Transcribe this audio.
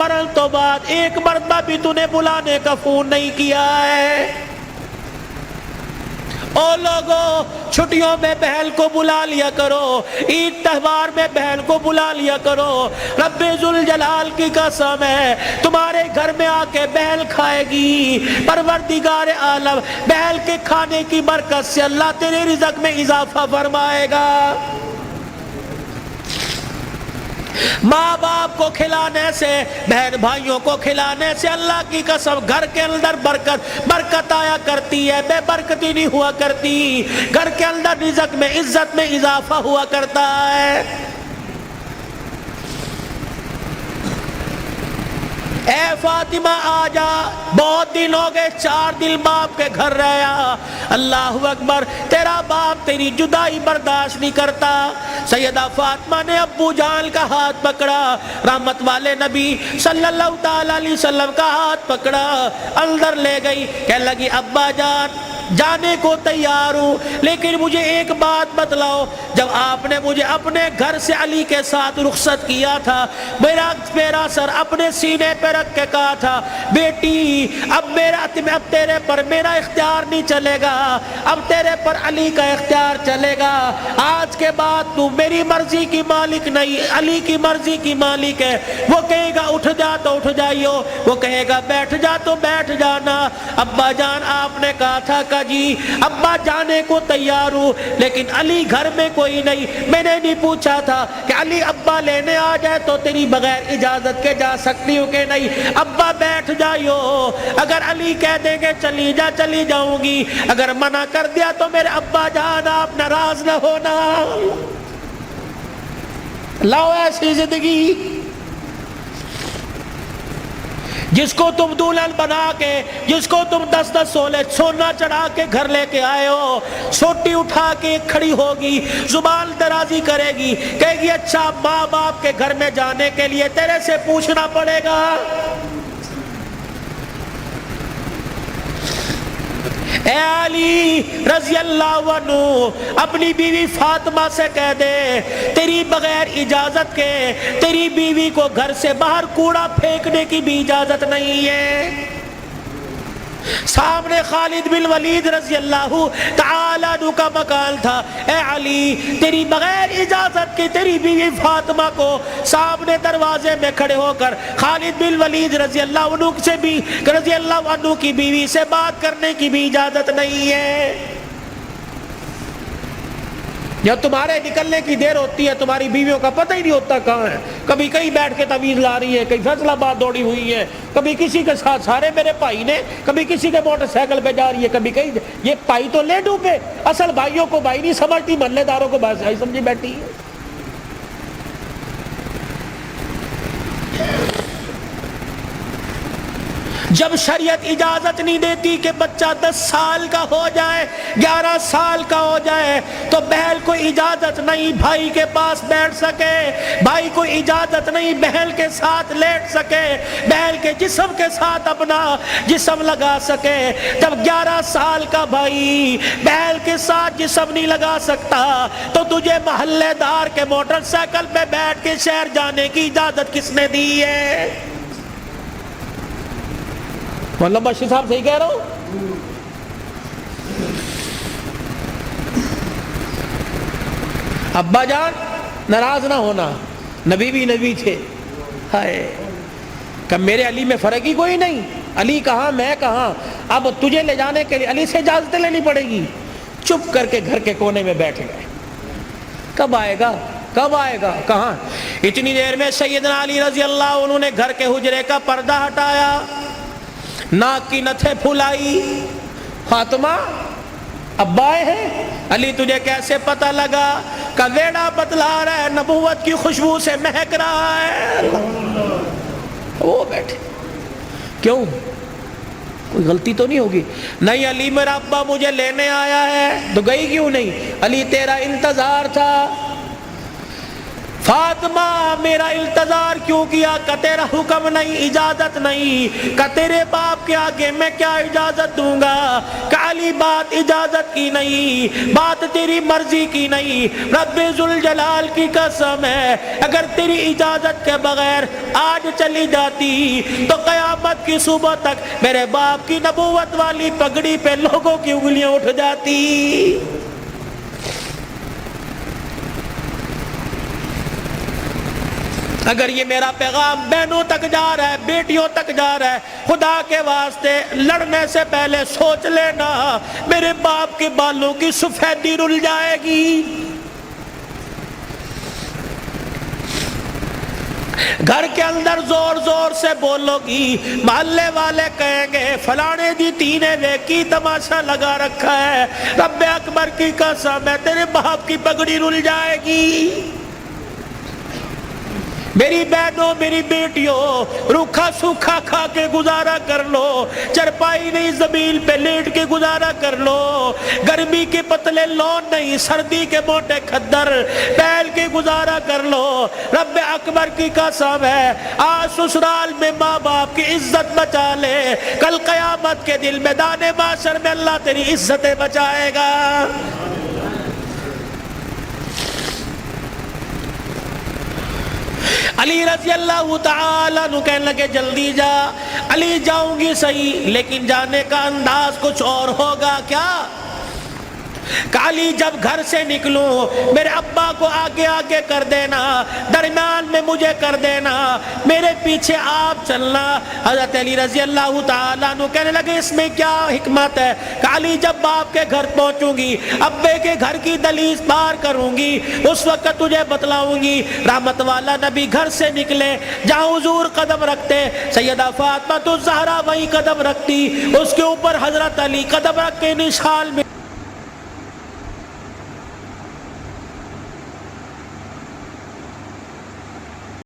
مرن تو بعد ایک مرتبہ بھی تو نے بلانے کا فون نہیں کیا ہے۔ او لوگوں، چھٹیوں میں بہن کو بلا لیا کرو، عید تہوار میں بہن کو بلا لیا کرو۔ رب ذوالجلال کی قسم ہے، تمہارے گھر میں آ کے بہن کھائے گی، پروردگار عالم بہن کے کھانے کی برکت سے اللہ تیرے رزق میں اضافہ فرمائے گا۔ ماں باپ کو کھلانے سے، بہن بھائیوں کو کھلانے سے اللہ کی قسم گھر کے اندر برکت آیا کرتی ہے، بے برکتی نہیں ہوا کرتی۔ گھر کے اندر رزق میں، عزت میں اضافہ ہوا کرتا ہے۔ اے فاطمہ آ جا، بہت دن ہو گئے، 4 دن باپ کے گھر رہا۔ اللہ اکبر، تیرا باپ تیری جدائی برداشت نہیں کرتا۔ سیدہ فاطمہ نے ابو جان کا ہاتھ پکڑا، رحمت والے نبی صلی اللہ تعالی علیہ وسلم کا ہاتھ پکڑا، اندر لے گئی، کہنے لگی ابا جان جانے کو تیار ہوں، لیکن مجھے ایک بات بتلاؤ، جب آپ نے مجھے اپنے گھر سے علی کے ساتھ رخصت کیا تھا، میرا سر اپنے سینے پہ رکھ کے کہا تھا بیٹی اب تیرے پر میرا اختیار نہیں چلے گا، اب تیرے پر علی کا اختیار چلے گا۔ آج کے بعد تو میری مرضی کی مالک نہیں، علی کی مرضی کی مالک ہے۔ وہ کہے گا اٹھ جا تو اٹھ جائیو، وہ کہے گا بیٹھ جا تو بیٹھ جانا۔ ابا جان آپ نے کہا تھا کہ جی ابا جانے کو تیار ہوں، لیکن علی گھر میں کوئی نہیں۔ میں نے نہیں پوچھا تھا کہ علی ابا لینے آ جائے تو تیری بغیر اجازت کے جا سکتی ہوں کہ نہیں؟ ابا بیٹھ جائیو، اگر علی کہہ دیں گے چلی جا چلی جاؤں گی، اگر منع کر دیا تو میرے ابا جان آپ ناراض نہ ہونا۔ لاؤ ایسی زندگی جس کو تم دلہن بنا کے، جس کو تم 10 سولے سونا چڑھا کے گھر لے کے آئے ہو، سوٹی اٹھا کے کھڑی ہوگی، زبان درازی کرے گی، کہے گی اچھا ماں باپ کے گھر میں جانے کے لیے تیرے سے پوچھنا پڑے گا۔ اے علی رضی اللہ عنہ اپنی بیوی فاطمہ سے کہہ دے تیری بغیر اجازت کے تیری بیوی کو گھر سے باہر کوڑا پھینکنے کی بھی اجازت نہیں ہے۔ سامنے خالد بن ولید رضی اللہ تعالی عنہ کا مکان تھا۔ اے علی تیری بغیر اجازت کی تیری بیوی فاطمہ کو سامنے دروازے میں کھڑے ہو کر خالد بن ولید رضی اللہ عنہ سے بھی رضی اللہ عنہ کی بیوی سے بات کرنے کی بھی اجازت نہیں ہے۔ جب تمہارے نکلنے کی دیر ہوتی ہے تمہاری بیویوں کا پتہ ہی نہیں ہوتا کہاں ہے، کبھی کہیں بیٹھ کے تعویذ لا رہی ہے، کہیں فیصلہ آباد دوڑی ہوئی ہے، کبھی کسی کے ساتھ سارے میرے بھائی نے، کبھی کسی کے موٹر سائیکل پہ جا رہی ہے، کبھی کہیں یہ بھائی تو لے ڈوبے، اصل بھائیوں کو بھائی نہیں سمجھتی، محلے داروں کو بھائی سمجھی بیٹھی ہے۔ جب شریعت اجازت نہیں دیتی کہ بچہ 10 سال کا ہو جائے، 11 سال کا ہو جائے تو بہن کو اجازت نہیں بھائی کے پاس بیٹھ سکے، بھائی کو اجازت نہیں بہن کے ساتھ لیٹ سکے، بہن کے جسم کے ساتھ اپنا جسم لگا سکے۔ جب 11 سال کا بھائی بہن کے ساتھ جسم نہیں لگا سکتا تو تجھے محلے دار کے موٹر سائیکل پہ بیٹھ کے شہر جانے کی اجازت کس نے دی ہے؟ مولانا بشیر صاحب صحیح کہہ رہا ہوں؟ ابا جان ناراض نہ ہونا، نبی بھی نبی تھے، ہائے کہ میرے علی میں فرق ہی کوئی نہیں، علی کہاں میں کہاں، اب تجھے لے جانے کے لیے علی سے اجازت لینی پڑے گی۔ چپ کر کے گھر کے کونے میں بیٹھ گئے، کب آئے گا کب آئے گا کہاں؟ اتنی دیر میں سیدنا علی رضی اللہ عنہ نے گھر کے حجرے کا پردہ ہٹایا، ناک کی نتھے پھلائی۔ فاطمہ ابا آئے ہیں؟ علی تجھے کیسے پتہ لگا؟ کہ ویڑا بتلا رہا ہے، نبوت کی خوشبو سے مہک رہا ہے۔ وہ بیٹھے، کیوں کوئی غلطی تو نہیں ہوگی؟ نہیں علی میرا ابا مجھے لینے آیا ہے۔ تو گئی کیوں نہیں؟ علی تیرا انتظار تھا۔ فاطمہ میرا التظار کیوں کیا؟ کہ تیرا حکم نہیں، اجازت نہیں، کہ تیرے باپ کے آگے میں کیا اجازت دوں گا؟ کہ علی بات اجازت کی نہیں، بات تیری مرضی کی نہیں، رب ذوالجلال کی قسم ہے اگر تیری اجازت کے بغیر آج چلی جاتی تو قیامت کی صبح تک میرے باپ کی نبوت والی پگڑی پہ لوگوں کی انگلیاں اٹھ جاتی۔ اگر یہ میرا پیغام بہنوں تک جا رہا ہے، بیٹیوں تک جا رہا ہے، خدا کے واسطے لڑنے سے پہلے سوچ لینا میرے باپ کے بالوں کی سفیدی رل جائے گی۔ گھر کے اندر زور زور سے بولو گی، محلے والے کہیں گے فلانے دی تینے ویکی تماشا لگا رکھا ہے، رب اکبر کی قسم ہے تیرے باپ کی پگڑی رل جائے گی۔ میری بہنوں میری بیٹیوں روکھا سوکھا کھا کے گزارا کر لو، چرپائی نہیں زمین پہ لیٹ کے گزارا کر لو، گرمی کے پتلے لون نہیں سردی کے موٹے کھدر پہل کے گزارا کر لو۔ رب اکبر کی قسم ہے آج سسرال میں ماں باپ کی عزت بچا لے، کل قیامت کے دل میدان محشر میں اللہ تیری عزتیں بچائے گا۔ علی رضی اللہ تعالیٰ عنہ کہنے لگے جلدی جا۔ علی جاؤں گی صحیح لیکن جانے کا انداز کچھ اور ہوگا۔ کیا؟ کہ علی جب گھر سے نکلوں میرے ابا کو آگے آگے کر دینا، درمیان میں مجھے کر دینا، میرے پیچھے آپ چلنا۔ حضرت علی رضی اللہ تعالیٰ عنہ کہنے لگے اس میں کیا حکمت ہے؟ کہ علی جب باپ کے گھر پہنچوں گی، ابے کے گھر کی دہلیز پار کروں گی، اس وقت تجھے بتلاؤں گی۔ رحمت والا نبی گھر سے نکلے، جہاں حضور قدم رکھتے سیدہ فاطمہ الزہرا وہیں قدم رکھتی، اس کے اوپر حضرت علی قدم رکھ کے نشان میں